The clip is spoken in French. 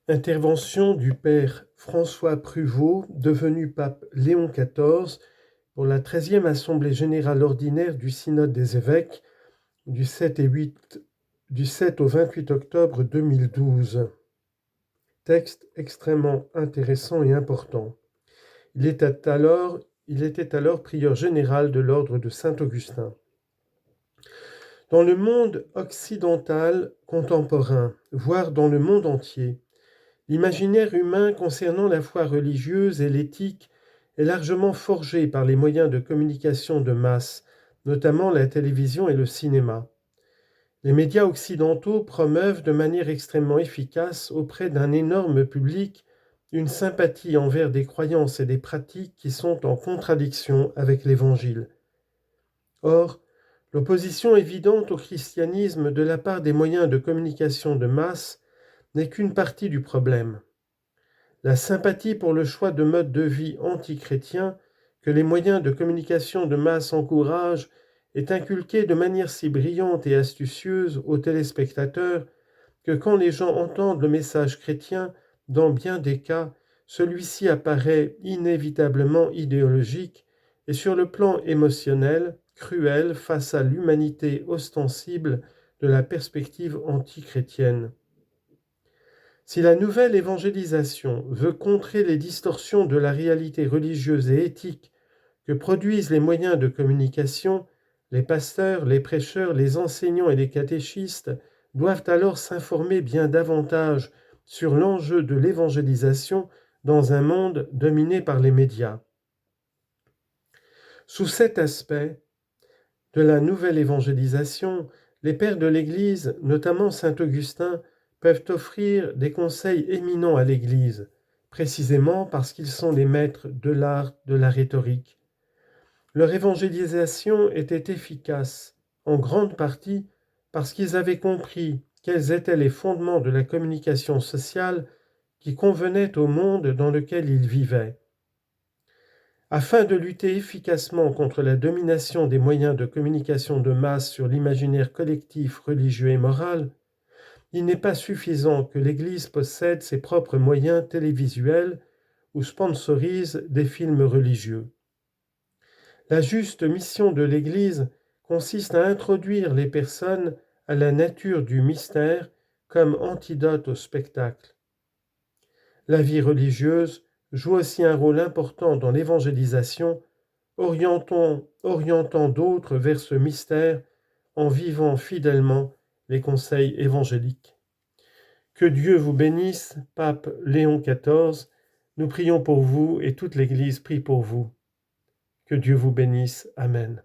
Intervention du père François Pruvot, devenu pape Léon XIV, pour la 13e Assemblée générale ordinaire du Synode des évêques du 7 au 28 octobre 2012. Texte extrêmement intéressant et important. Il était alors prieur général de l'ordre de Saint-Augustin. Dans le monde occidental contemporain, voire dans le monde entier, l'imaginaire humain concernant la foi religieuse et l'éthique est largement forgé par les moyens de communication de masse, notamment la télévision et le cinéma. Les médias occidentaux promeuvent de manière extrêmement efficace auprès d'un énorme public une sympathie envers des croyances et des pratiques qui sont en contradiction avec l'Évangile. Or, l'opposition évidente au christianisme de la part des moyens de communication de masse n'est qu'une partie du problème. La sympathie pour le choix de mode de vie anti-chrétien que les moyens de communication de masse encouragent est inculquée de manière si brillante et astucieuse aux téléspectateurs que quand les gens entendent le message chrétien, dans bien des cas, celui-ci apparaît inévitablement idéologique et sur le plan émotionnel, cruel face à l'humanité ostensible de la perspective anti-chrétienne. Si la nouvelle évangélisation veut contrer les distorsions de la réalité religieuse et éthique que produisent les moyens de communication, les pasteurs, les prêcheurs, les enseignants et les catéchistes doivent alors s'informer bien davantage sur l'enjeu de l'évangélisation dans un monde dominé par les médias. Sous cet aspect de la nouvelle évangélisation, les pères de l'Église, notamment saint Augustin, peuvent offrir des conseils éminents à l'Église, précisément parce qu'ils sont les maîtres de l'art de la rhétorique. Leur évangélisation était efficace, en grande partie parce qu'ils avaient compris quels étaient les fondements de la communication sociale qui convenaient au monde dans lequel ils vivaient. Afin de lutter efficacement contre la domination des moyens de communication de masse sur l'imaginaire collectif, religieux et moral, il n'est pas suffisant que l'Église possède ses propres moyens télévisuels ou sponsorise des films religieux. La juste mission de l'Église consiste à introduire les personnes à la nature du mystère comme antidote au spectacle. La vie religieuse joue aussi un rôle important dans l'évangélisation, orientant d'autres vers ce mystère en vivant fidèlement les conseils évangéliques. Que Dieu vous bénisse, pape Léon XIV, nous prions pour vous et toute l'Église prie pour vous. Que Dieu vous bénisse. Amen.